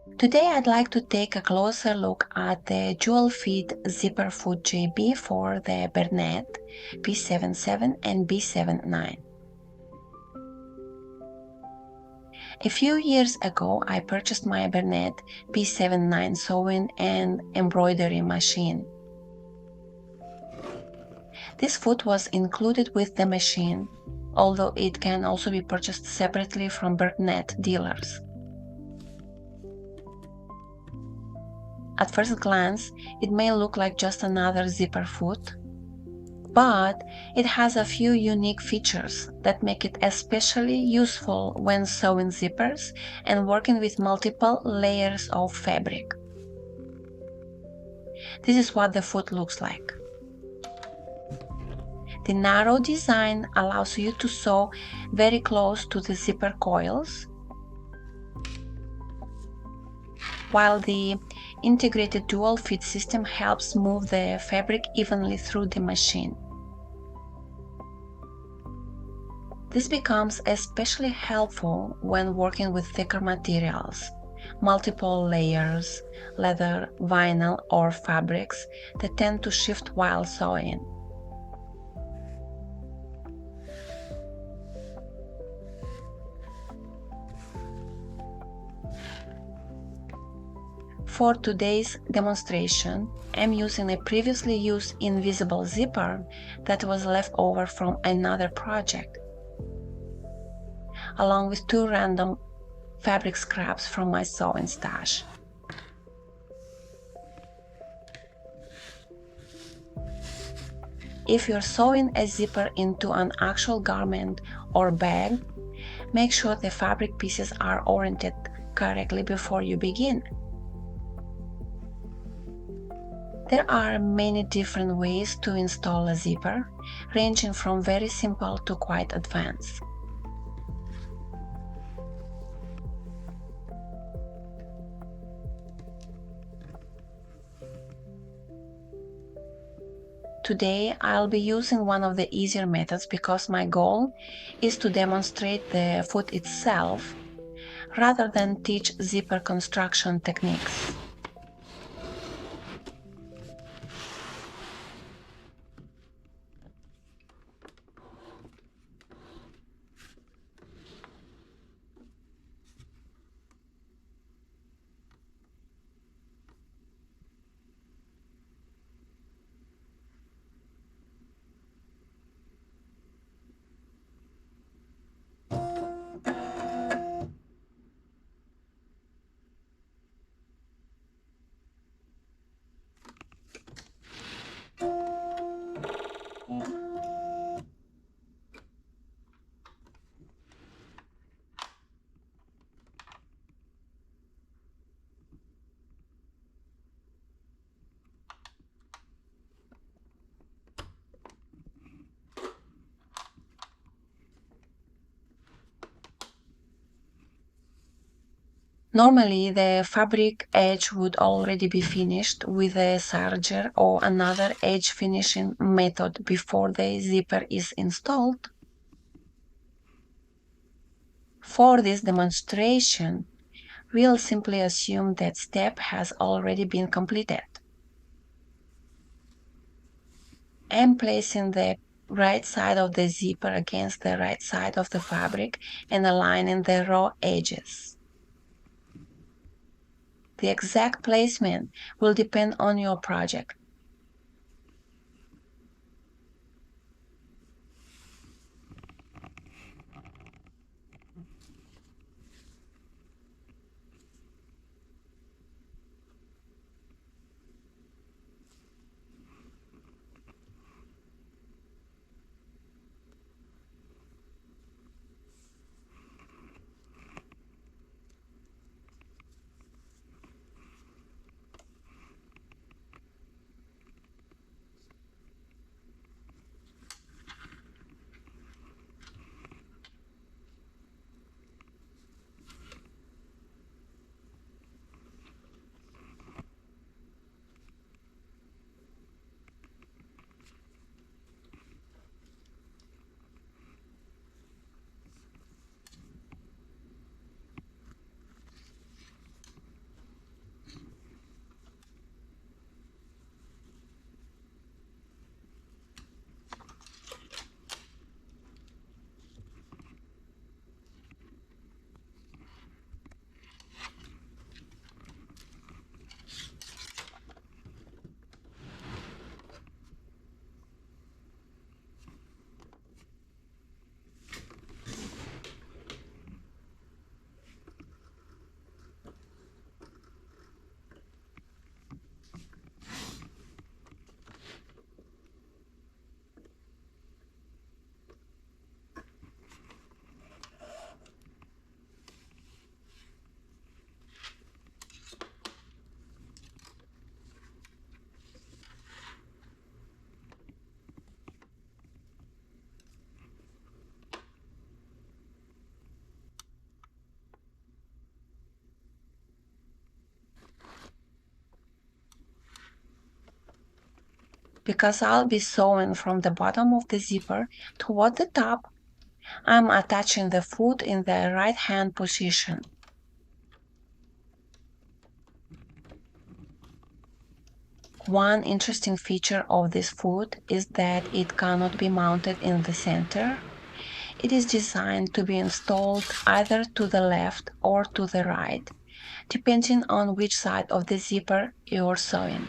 Today I'd like to take a closer look at the dual feed zipper foot JB for the Bernette b77 and b79. A few years ago I purchased my Bernette b79 sewing and embroidery machine. This foot was included with the machine, although it can also be purchased separately from Bernette dealers. At first glance, it may look like just another zipper foot, but it has a few unique features that make it especially useful when sewing zippers and working with multiple layers of fabric. This is what the foot looks like. The narrow design allows you to sew very close to the zipper coils, while the integrated dual feed system helps move the fabric evenly through the machine. This becomes especially helpful when working with thicker materials, multiple layers, leather, vinyl, or fabrics that tend to shift while sewing. For today's demonstration, I'm using a previously used invisible zipper that was left over from another project, along with 2 random fabric scraps from my sewing stash. If you're sewing a zipper into an actual garment or bag, make sure the fabric pieces are oriented correctly before you begin. There are many different ways to install a zipper, ranging from very simple to quite advanced. Today, I'll be using one of the easier methods because my goal is to demonstrate the foot itself rather than teach zipper construction techniques. Normally, the fabric edge would already be finished with a serger or another edge finishing method before the zipper is installed. For this demonstration, we'll simply assume that step has already been completed. I'm placing the right side of the zipper against the right side of the fabric and aligning the raw edges. The exact placement will depend on your project. Because I'll be sewing from the bottom of the zipper toward the top, I'm attaching the foot in the right hand position. One interesting feature of this foot is that it cannot be mounted in the center. It is designed to be installed either to the left or to the right, depending on which side of the zipper you're sewing.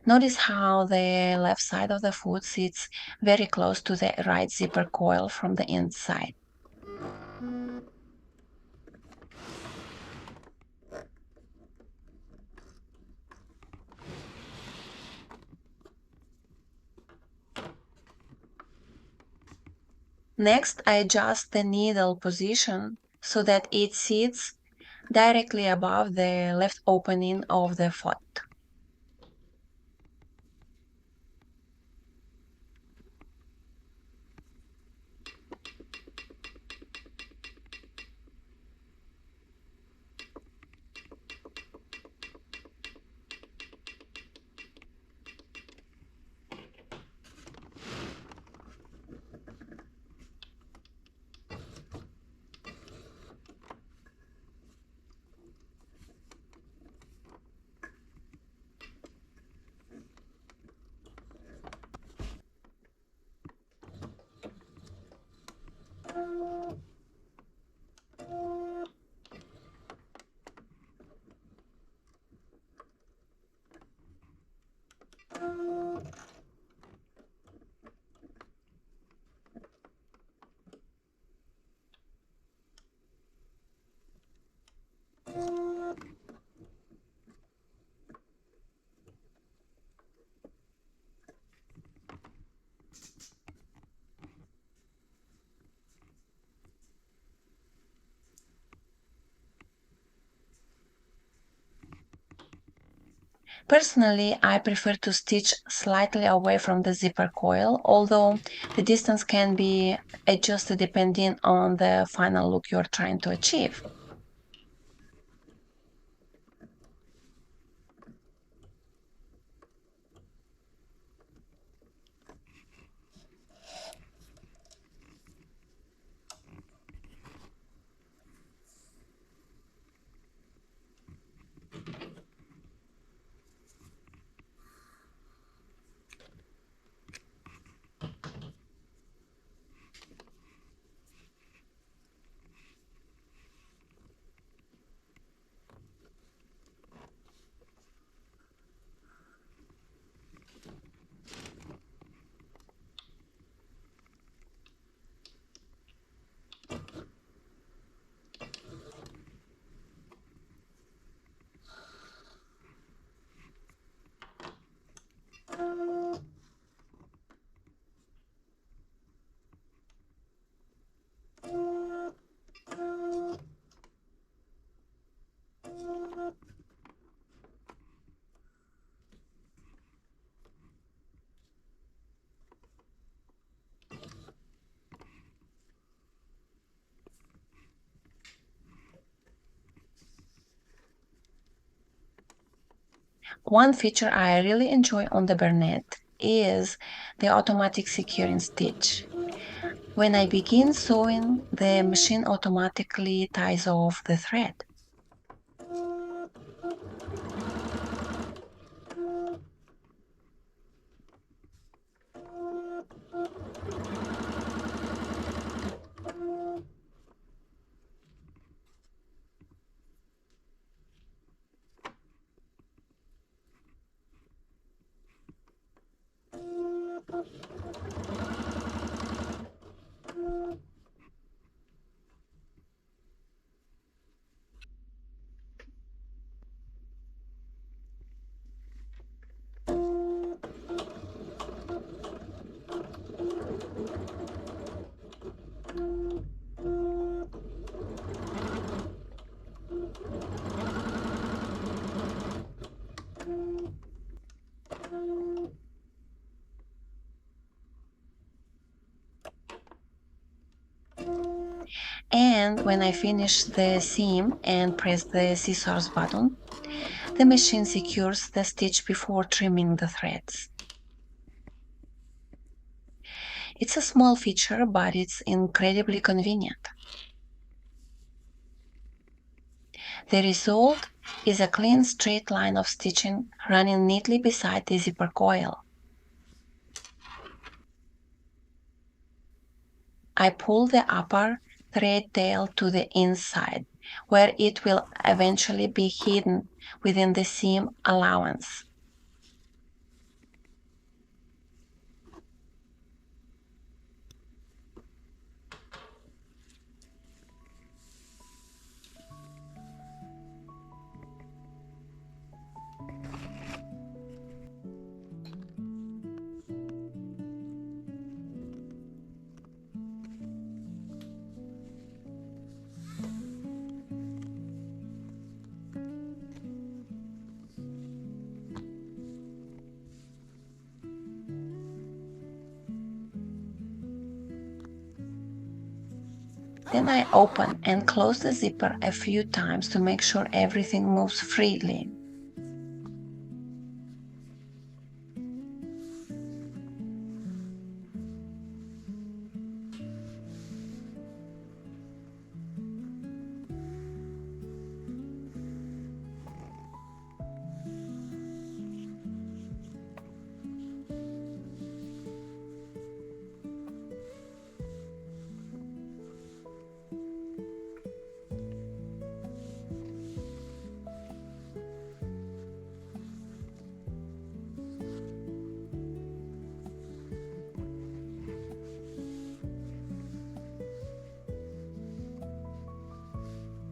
Notice how the left side of the foot sits very close to the right zipper coil from the inside. Next, I adjust the needle position so that it sits directly above the left opening of the foot. Personally, I prefer to stitch slightly away from the zipper coil, although the distance can be adjusted depending on the final look you're trying to achieve. One feature I really enjoy on the Bernette is the automatic securing stitch. When I begin sewing, the machine automatically ties off the thread. And when I finish the seam and press the scissors button, the machine secures the stitch before trimming the threads. It's a small feature, but it's incredibly convenient. The result is a clean straight line of stitching running neatly beside the zipper coil. I pull the upper thread tail to the inside, where it will eventually be hidden within the seam allowance. Then I open and close the zipper a few times to make sure everything moves freely.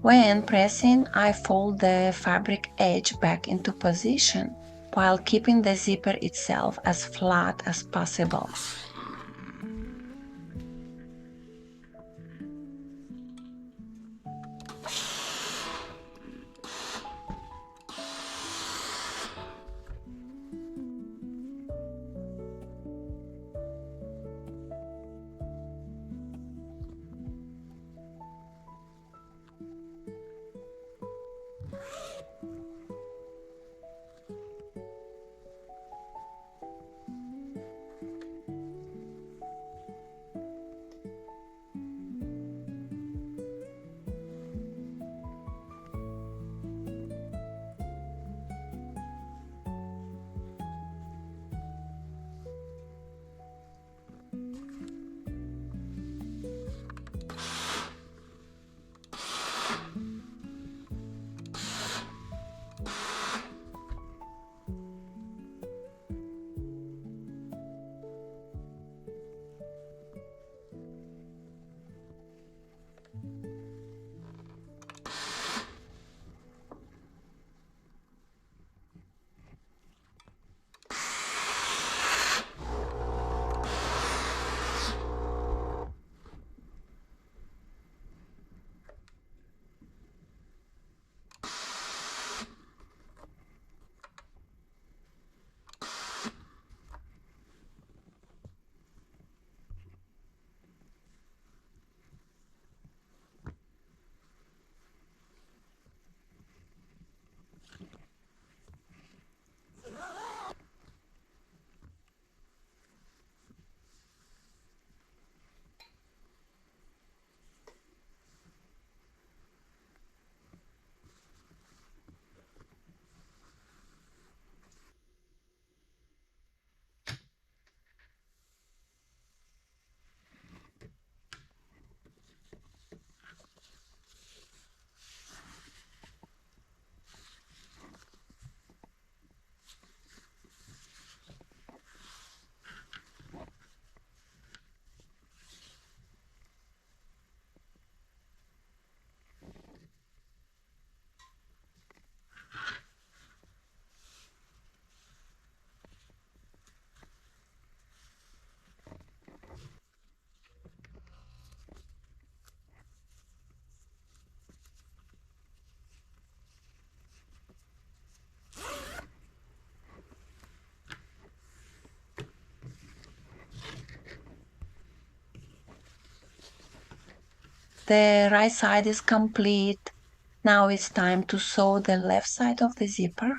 When pressing, I fold the fabric edge back into position while keeping the zipper itself as flat as possible. The right side is complete. Now it's time to sew the left side of the zipper.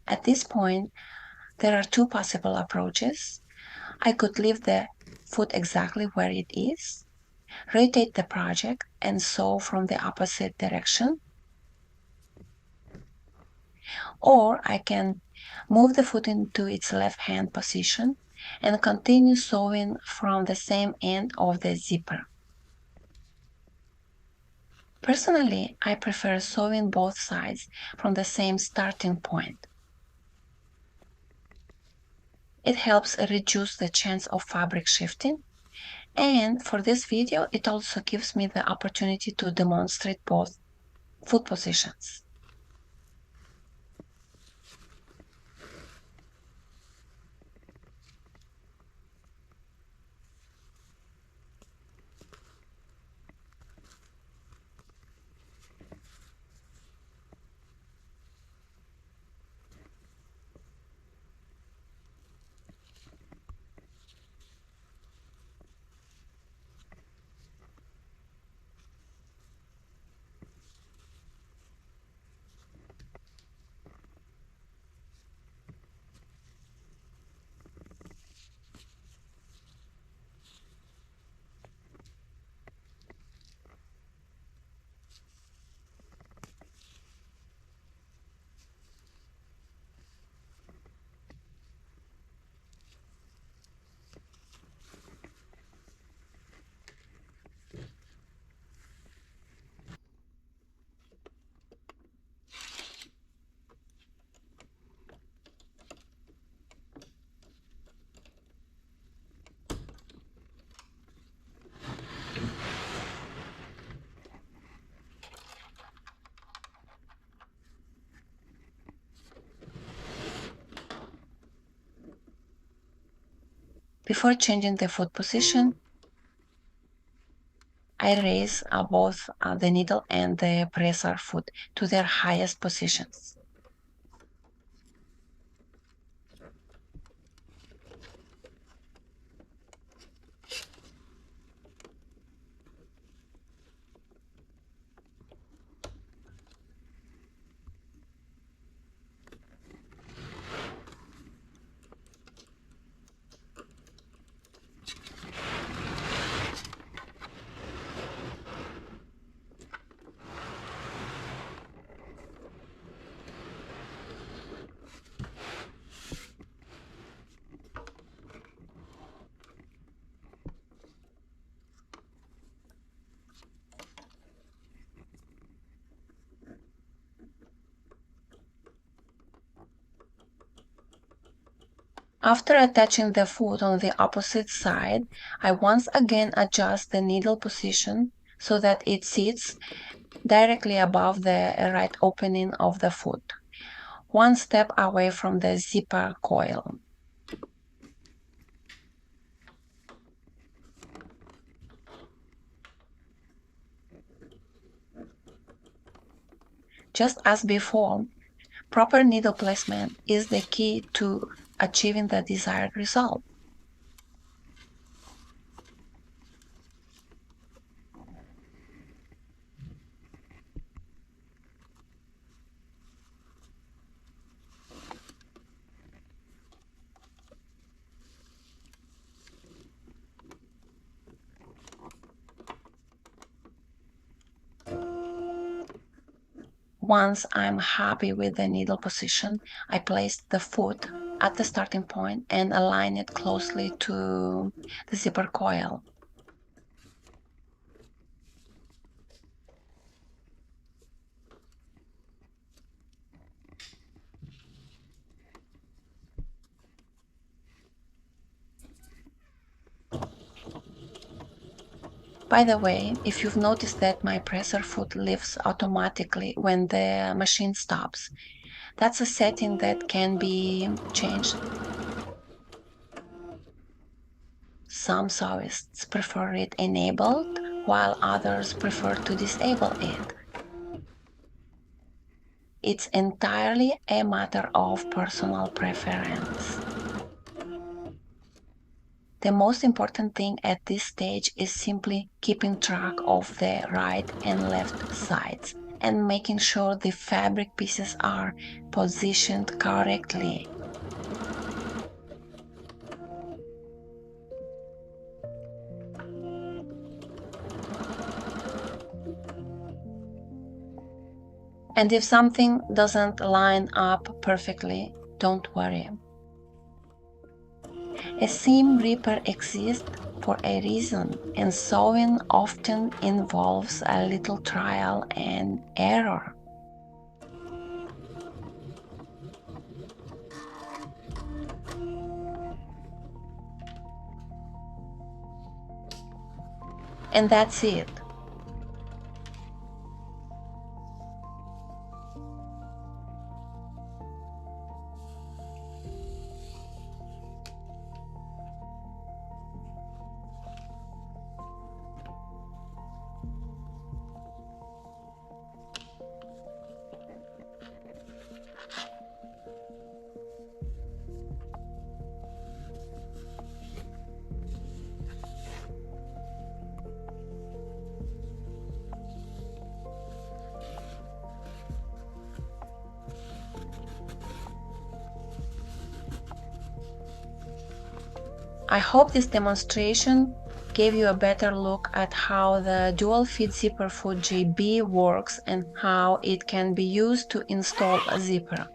At this point, there are two possible approaches. I could leave the foot exactly where it is, rotate the project, and sew from the opposite direction. Or I can move the foot into its left hand position and continue sewing from the same end of the zipper. Personally, I prefer sewing both sides from the same starting point. It helps reduce the chance of fabric shifting, and for this video, it also gives me the opportunity to demonstrate both foot positions. Before changing the foot position, I raise both the needle and the presser foot to their highest positions. After attaching the foot on the opposite side, I once again adjust the needle position so that it sits directly above the right opening of the foot, one step away from the zipper coil. Just as before, proper needle placement is the key to achieving the desired result. Once I'm happy with the needle position, I place the foot at the starting point and align it closely to the zipper coil. By the way, if you've noticed that my presser foot lifts automatically when the machine stops, that's a setting that can be changed. Some sewists prefer it enabled, while others prefer to disable it. it's entirely a matter of personal preference. The most important thing at this stage is simply keeping track of the right and left sides and making sure the fabric pieces are positioned correctly. And if something doesn't line up perfectly, don't worry. A seam ripper exists for a reason, and sewing often involves a little trial and error. And that's it. I hope this demonstration gave you a better look at how the dual feed zipper foot GB works and how it can be used to install a zipper.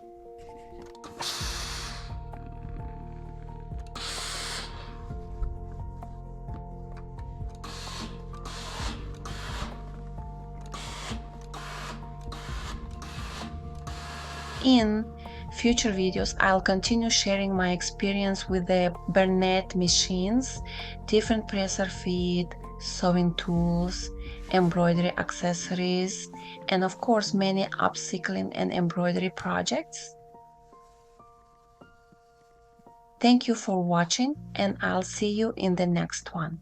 In future videos, I'll continue sharing my experience with the Bernette machines, different presser feed, sewing tools, embroidery accessories, and of course many upcycling and embroidery projects. Thank you for watching, and I'll see you in the next one.